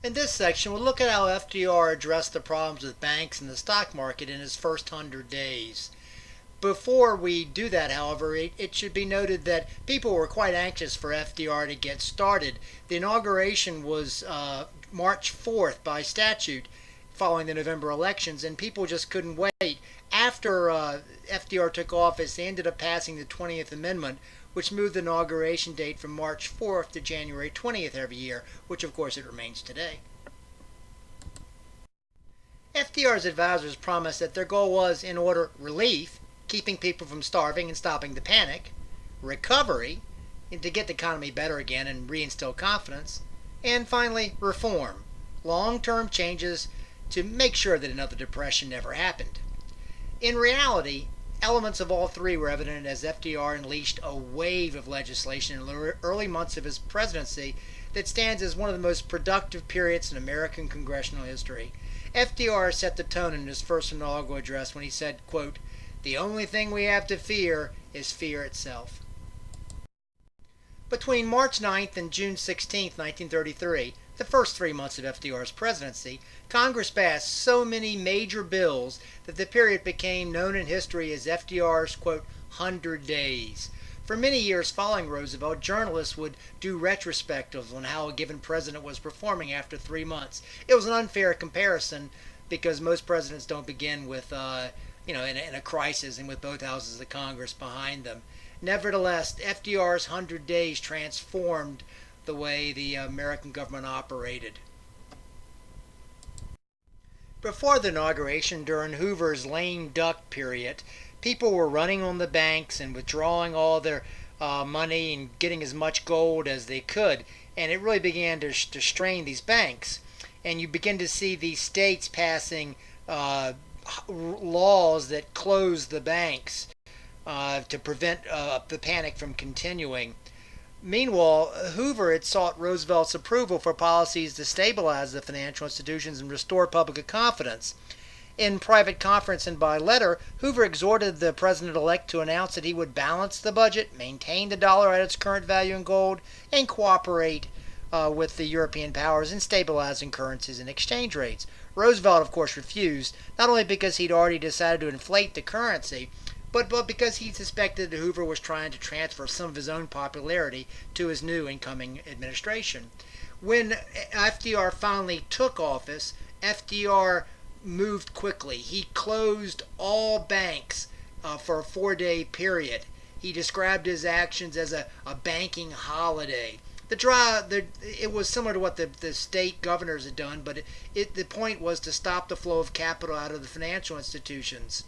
In this section, we'll look at how FDR addressed the problems with banks and the stock market in his first 100 days. Before we do that, however, it should be noted that people were quite anxious for FDR to get started. The inauguration was March 4th by statute following the November elections, and people just couldn't wait. After FDR took office, they ended up passing the 20th Amendment, which moved the inauguration date from March 4th to January 20th every year, which of course it remains today. FDR's advisors promised that their goal was, in order, relief, keeping people from starving and stopping the panic; recovery, to get the economy better again and reinstill confidence; and finally, reform, long-term changes to make sure that another depression never happened. In reality, elements of all three were evident as FDR unleashed a wave of legislation in the early months of his presidency that stands as one of the most productive periods in American congressional history. FDR set the tone in his first inaugural address when he said, quote, "The only thing we have to fear is fear itself." Between March 9th and June 16th, 1933, the first 3 months of FDR's presidency, Congress passed so many major bills that the period became known in history as FDR's, quote, 100 days. For many years following Roosevelt, journalists would do retrospectives on how a given president was performing after 3 months. It was an unfair comparison because most presidents don't begin with, in a crisis and with both houses of Congress behind them. Nevertheless, FDR's 100 days transformed the way the American government operated. Before the inauguration, during Hoover's lame duck period, people were running on the banks and withdrawing all their money and getting as much gold as they could, and it really began to strain these banks. And you begin to see these states passing laws that close the banks to prevent the panic from continuing. Meanwhile, Hoover had sought Roosevelt's approval for policies to stabilize the financial institutions and restore public confidence. In private conference and by letter, Hoover exhorted the president-elect to announce that he would balance the budget, maintain the dollar at its current value in gold, and cooperate with the European powers in stabilizing currencies and exchange rates. Roosevelt, of course, refused, not only because he'd already decided to inflate the currency, but because he suspected that Hoover was trying to transfer some of his own popularity to his new incoming administration. When FDR finally took office, FDR moved quickly. He closed all banks for a 4-day period. He described his actions as a banking holiday. It was similar to what the state governors had done, but the point was to stop the flow of capital out of the financial institutions.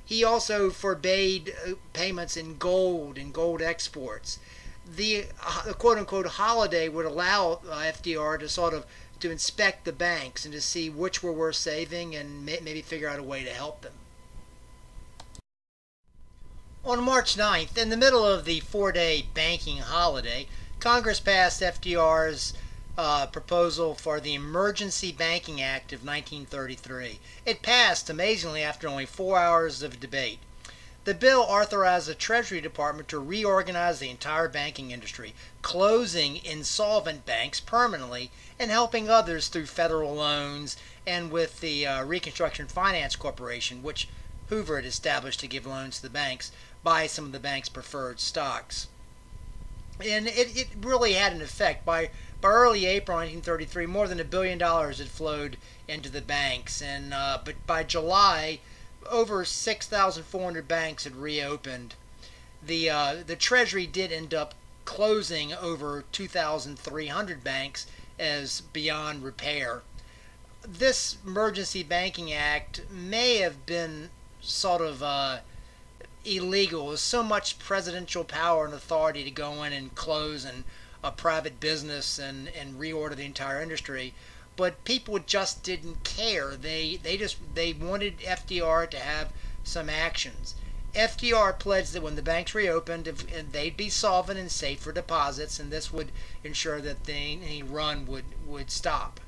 He also forbade payments in gold and gold exports. The quote-unquote holiday would allow FDR to inspect the banks and to see which were worth saving and maybe figure out a way to help them. On March 9th, in the middle of the 4-day banking holiday, Congress passed FDR's proposal for the Emergency Banking Act of 1933. It passed, amazingly, after only 4 hours of debate. The bill authorized the Treasury Department to reorganize the entire banking industry, closing insolvent banks permanently and helping others through federal loans and with the Reconstruction Finance Corporation, which Hoover had established to give loans to the banks, buy some of the bank's preferred stocks. And it really had an effect. By early April 1933, more than $1 billion had flowed into the banks, but by July, over 6,400 banks had reopened. The Treasury did end up closing over 2,300 banks as beyond repair. This Emergency Banking Act may have been sort of illegal. There's so much presidential power and authority to go in and close a private business and reorder the entire industry, but people just didn't care. They wanted FDR to have some actions. FDR pledged that when the banks reopened, they'd be solvent and safe for deposits, and this would ensure that any run would stop.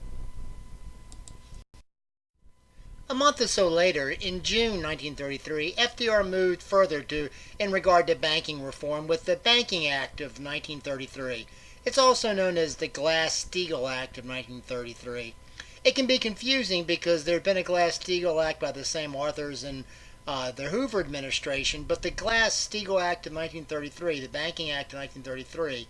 A month or so later, in June 1933, FDR moved further in regard to banking reform with the Banking Act of 1933. It's also known as the Glass-Steagall Act of 1933. It can be confusing because there had been a Glass-Steagall Act by the same authors in the Hoover administration, but the Glass-Steagall Act of 1933, the Banking Act of 1933,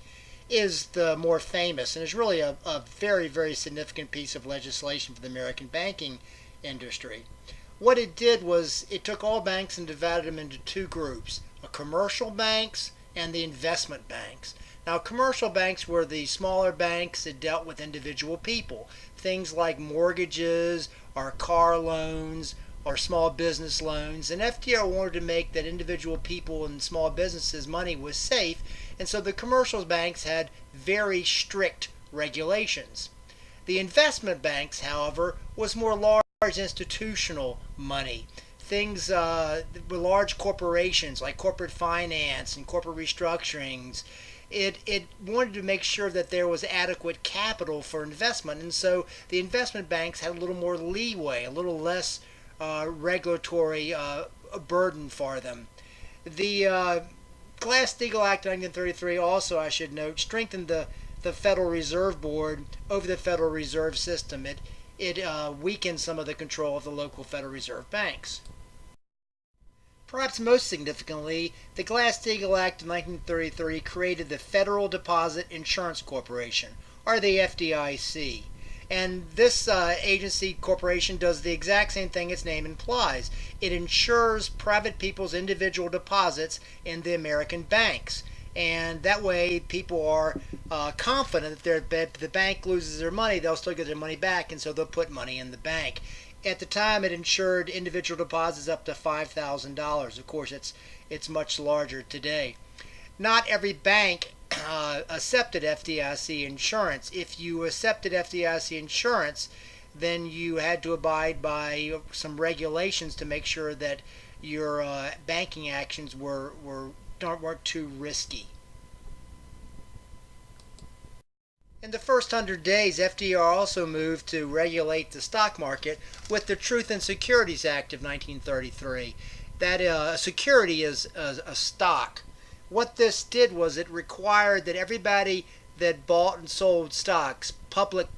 is the more famous and is really a very, very significant piece of legislation for the American banking industry. What it did was it took all banks and divided them into two groups, commercial banks and the investment banks. Now, commercial banks were the smaller banks that dealt with individual people, things like mortgages or car loans or small business loans. And FDR wanted to make that individual people and small businesses' money was safe, and so the commercial banks had very strict regulations. The investment banks, however, was more large institutional money. Things with large corporations like corporate finance and corporate restructurings. It wanted to make sure that there was adequate capital for investment, and so the investment banks had a little more leeway, a little less regulatory burden for them. The Glass-Steagall Act of 1933 also, I should note, strengthened the Federal Reserve Board over the Federal Reserve System. It weakened some of the control of the local Federal Reserve banks. Perhaps most significantly, the Glass-Steagall Act of 1933 created the Federal Deposit Insurance Corporation, or the FDIC. And this agency corporation does the exact same thing its name implies. It insures private people's individual deposits in the American banks. And that way people are confident that if the bank loses their money, they'll still get their money back, and so they'll put money in the bank. At the time, it insured individual deposits up to $5,000. Of course, it's much larger today. Not every bank accepted FDIC insurance. If you accepted FDIC insurance, then you had to abide by some regulations to make sure that your banking actions weren't too risky. In the first 100 days, FDR also moved to regulate the stock market with the Truth in Securities Act of 1933. That a security is a stock. What this did was it required that everybody that bought and sold stocks, publicly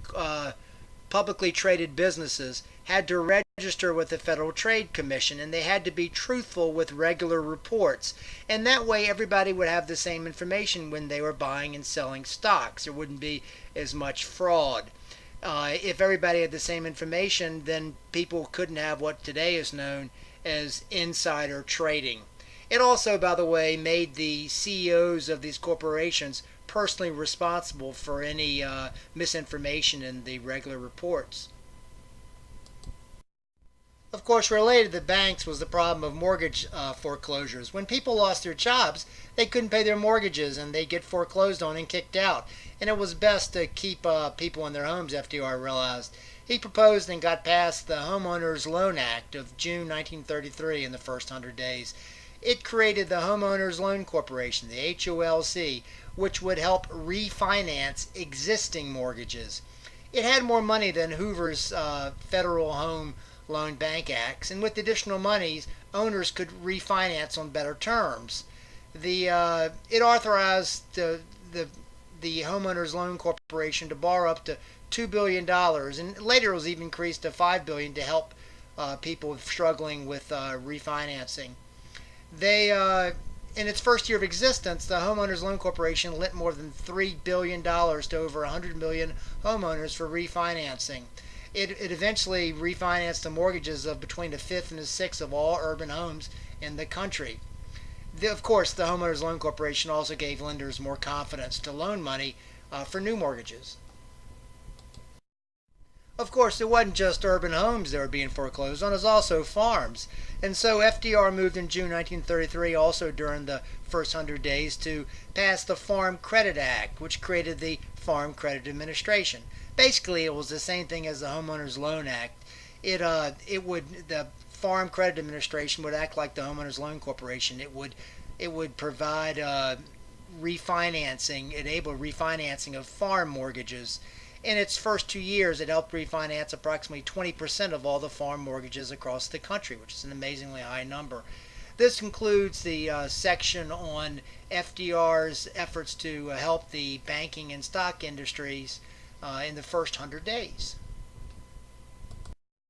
traded businesses, had to register with the Federal Trade Commission, and they had to be truthful with regular reports. And that way everybody would have the same information when they were buying and selling stocks. There wouldn't be as much fraud. If everybody had the same information, then people couldn't have what today is known as insider trading. It also, by the way, made the CEOs of these corporations personally responsible for any misinformation in the regular reports. Of course, related to the banks was the problem of mortgage foreclosures. When people lost their jobs, they couldn't pay their mortgages and they'd get foreclosed on and kicked out. And it was best to keep people in their homes, FDR realized. He proposed and got passed the Homeowners Loan Act of June 1933 in the first 100 days. It created the Homeowners Loan Corporation, the HOLC, which would help refinance existing mortgages. It had more money than Hoover's Federal Home Loan Bank Acts, and with additional monies, owners could refinance on better terms. It authorized the Homeowners Loan Corporation to borrow up to $2 billion, and later it was even increased to $5 billion to help people struggling with refinancing. In its first year of existence, the Homeowners Loan Corporation lent more than $3 billion to over 100 million homeowners for refinancing. It eventually refinanced the mortgages of between a fifth and a sixth of all urban homes in the country. Of course, the Homeowners Loan Corporation also gave lenders more confidence to loan money for new mortgages. Of course, it wasn't just urban homes that were being foreclosed on, it was also farms. And so FDR moved in June 1933, also during the first 100 days, to pass the Farm Credit Act, which created the Farm Credit Administration. Basically, it was the same thing as the Homeowners Loan Act. The Farm Credit Administration would act like the Homeowners Loan Corporation. It would provide enable refinancing of farm mortgages. In its first 2 years, it helped refinance approximately 20% of all the farm mortgages across the country, which is an amazingly high number. This includes the section on FDR's efforts to help the banking and stock industries in the first 100 days.